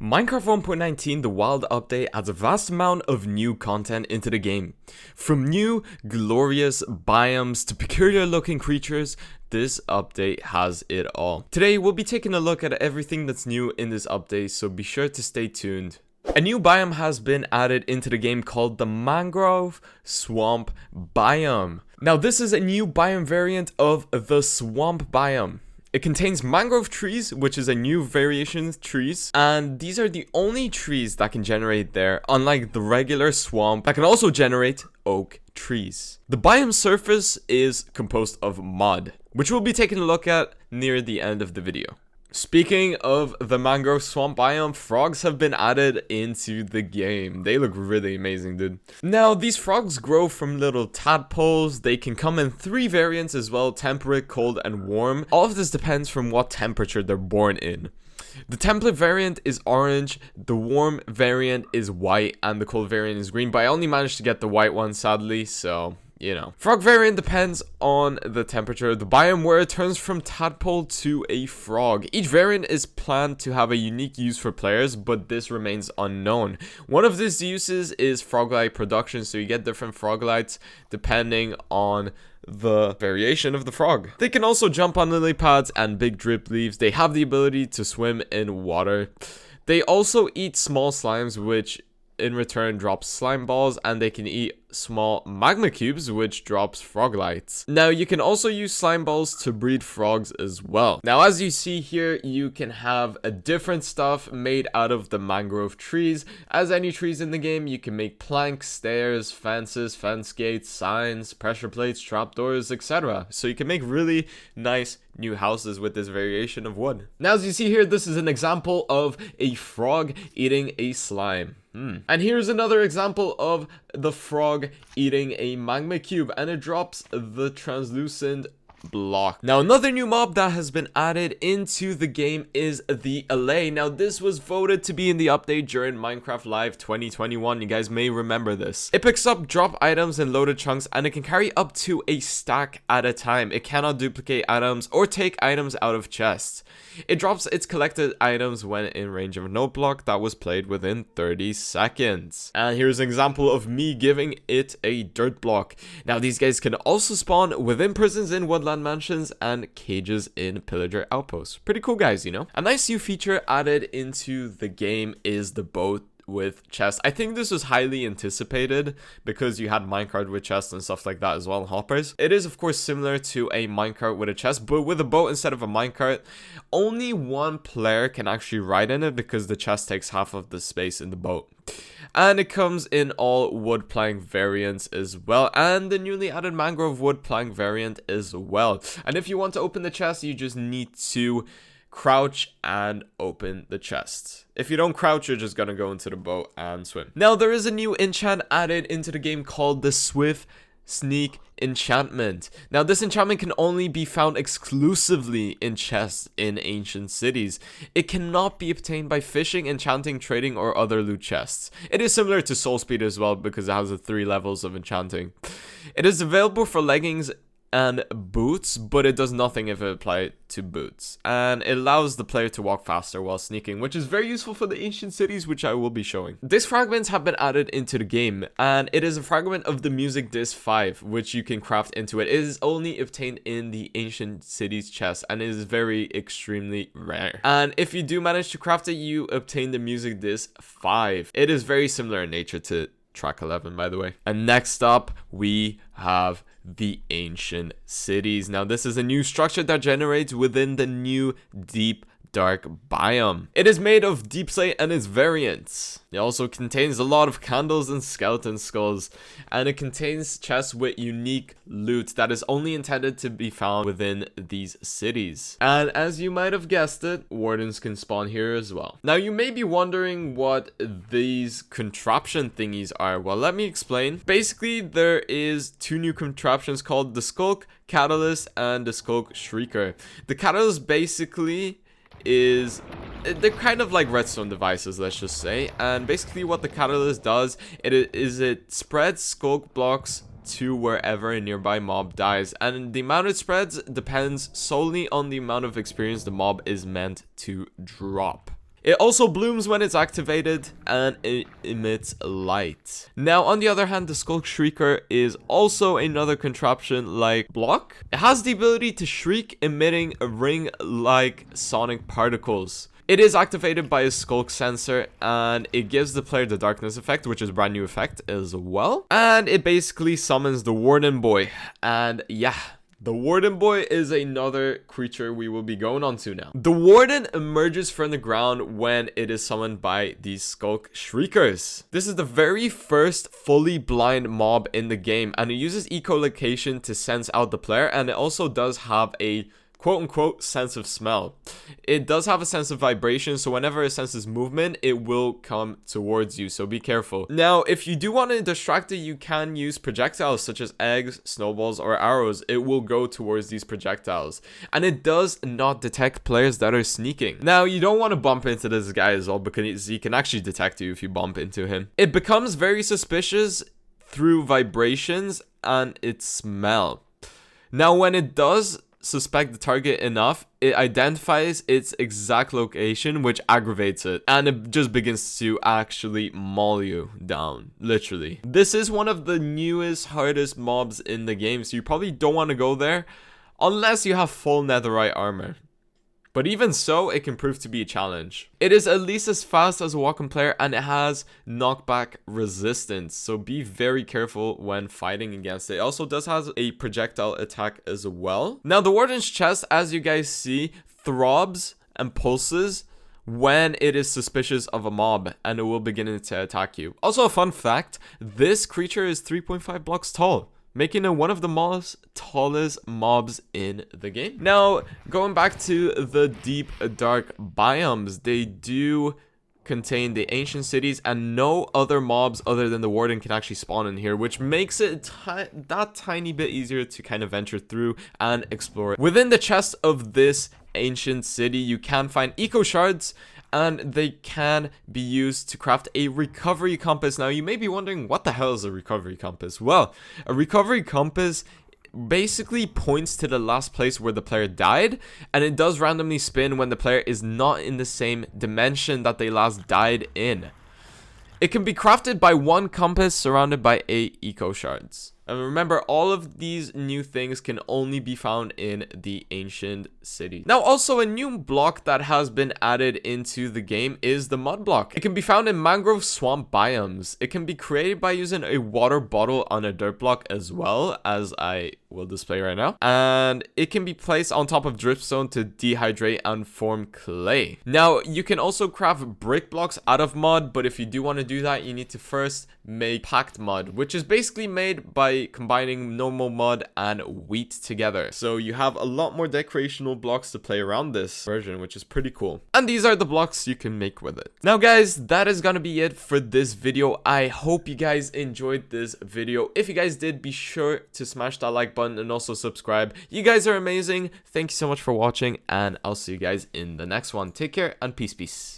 Minecraft 1.19, the Wild Update, adds a vast amount of new content into the game. From new, glorious biomes to peculiar looking creatures, this update has it all. Today, we'll be taking a look at everything that's new in this update, so be sure to stay tuned. A new biome has been added into the game called the Mangrove Swamp Biome. Now, this is a new biome variant of the Swamp Biome. It contains mangrove trees, which is a new variation of trees, and these are the only trees that can generate there, unlike the regular swamp that can also generate oak trees. The biome surface is composed of mud, which we'll be taking a look at near the end of the video. Speaking of the mangrove swamp biome, frogs have been added into the game. They look really amazing, dude. Now, these frogs grow from little tadpoles. They can come in 3 variants as well: temperate, cold, and warm. All of this depends from what temperature they're born in. The temperate variant is orange, the warm variant is white, and the cold variant is green, but I only managed to get the white one, sadly, so you know. Frog variant depends on the temperature of the biome, where it turns from tadpole to a frog. Each variant is planned to have a unique use for players, but this remains unknown. One of these uses is froglite production, so you get different froglites depending on the variation of the frog. They can also jump on lily pads and big drip leaves. They have the ability to swim in water. They also eat small slimes, which in return drops slime balls, and they can eat small magma cubes, which drops froglites. Now, you can also use slime balls to breed frogs as well. Now, as you see here, you can have a different stuff made out of the mangrove trees. As any trees in the game, you can make planks, stairs, fences, fence gates, signs, pressure plates, trapdoors, etc. So you can make really nice new houses with this variation of wood. Now, as you see here, this is an example of a frog eating a slime. And here's another example of the frog eating a magma cube, and it drops the translucent block. Now, another new mob that has been added into the game is the allay. Now, this was voted to be in the update during Minecraft Live 2021. You guys may remember this. It picks up drop items in loaded chunks, and it can carry up to a stack at a time. It cannot duplicate items or take items out of chests. It drops its collected items when in range of a note block that was played within 30 seconds. And here's an example of me giving it a dirt block. Now, these guys can also spawn within prisons in woodland mansions and cages in pillager outposts. Pretty cool, guys, you know? A nice new feature added into the game is the boat with chests. I think this was highly anticipated because you had minecart with chests and stuff like that as well, and hoppers. It is of course similar to a minecart with a chest, but with a boat instead of a minecart. Only one player can actually ride in it because the chest takes half of the space in the boat. And it comes in all wood plank variants as well, and the newly added mangrove wood plank variant as well. And if you want to open the chest, you just need to crouch and open the chest. If you don't crouch, you're just gonna go into the boat and swim. Now, there is a new enchant added into the game called the Swift Sneak Enchantment. Now, this enchantment can only be found exclusively in chests in ancient cities. It cannot be obtained by fishing, enchanting, trading, or other loot chests. It is similar to soul speed as well because it has the 3 levels of enchanting. It is available for leggings and boots, but it does nothing if it applies to boots, and it allows the player to walk faster while sneaking, which is very useful for the ancient cities, which I will be showing. Disc fragments have been added into the game, and it is a fragment of the music disc 5, which you can craft into it. It is only obtained in the ancient cities chest, and it is very extremely rare. And if you do manage to craft it, you obtain the music disc 5. It is very similar in nature to track 11, by the way. And next up, we have the ancient cities. Now, this is a new structure that generates within the new deep dark biome. It is made of deep slate and its variants. It also contains a lot of candles and skeleton skulls, and it contains chests with unique loot that is only intended to be found within these cities. And as you might have guessed it, wardens can spawn here as well. Now, you may be wondering what these contraption thingies are. Well, let me explain. Basically, there is 2 new contraptions called the Skulk Catalyst and the Skulk Shrieker. The Catalyst basically they're kind of like redstone devices, let's just say, and basically what the catalyst does, it spreads skulk blocks to wherever a nearby mob dies, and the amount it spreads depends solely on the amount of experience the mob is meant to drop. It also blooms when it's activated, and it emits light. Now, on the other hand, the Skulk Shrieker is also another contraption-like block. It has the ability to shriek, emitting a ring-like sonic particles. It is activated by a Skulk sensor, and it gives the player the darkness effect, which is a brand new effect as well. And it basically summons the Warden boy, and yeah. The Warden boy is another creature we will be going on to now. The Warden emerges from the ground when it is summoned by these Skulk Shriekers. This is the very first fully blind mob in the game, and it uses echolocation to sense out the player, and it also does have a quote-unquote sense of smell. It does have a sense of vibration, so whenever it senses movement, it will come towards you, so be careful. Now, if you do want to distract it, you can use projectiles such as eggs, snowballs, or arrows. It will go towards these projectiles, and it does not detect players that are sneaking. Now, you don't want to bump into this guy as well, because he can actually detect you if you bump into him. It becomes very suspicious through vibrations and its smell. Now, when it does suspect the target enough, it identifies its exact location, which aggravates it, and it just begins to actually maul you down, literally. This is one of the newest, hardest mobs in the game, so you probably don't want to go there unless you have full netherite armor. But even so, it can prove to be a challenge. It is at least as fast as a walking player, and it has knockback resistance, so be very careful when fighting against it. It also does have a projectile attack as well. Now, the Warden's chest, as you guys see, throbs and pulses when it is suspicious of a mob, and it will begin to attack you. Also, a fun fact, this creature is 3.5 blocks tall, making it one of the most tallest mobs in the game. Now, going back to the deep dark biomes, they do contain the ancient cities, and no other mobs other than the Warden can actually spawn in here, which makes it that tiny bit easier to kind of venture through and explore it. Within the chest of this ancient city, you can find eco shards, and they can be used to craft a recovery compass. Now, you may be wondering, what the hell is a recovery compass? Well, a recovery compass basically points to the last place where the player died, and it does randomly spin when the player is not in the same dimension that they last died in. It can be crafted by one compass surrounded by 8 eco shards. And remember, all of these new things can only be found in the ancient city. Now, also a new block that has been added into the game is the mud block. It can be found in mangrove swamp biomes. It can be created by using a water bottle on a dirt block, as well as I will display right now. And it can be placed on top of dripstone to dehydrate and form clay. Now, you can also craft brick blocks out of mud, but if you do want to do that, you need to first make packed mud, which is basically made by combining normal mud and wheat together. So you have a lot more decorational blocks to play around this version, which is pretty cool. And these are the blocks you can make with it. Now, guys, that is gonna be it for this video. I hope you guys enjoyed this video. If you guys did, be sure to smash that like button and also subscribe. You guys are amazing. Thank you so much for watching, and I'll see you guys in the next one. Take care and peace.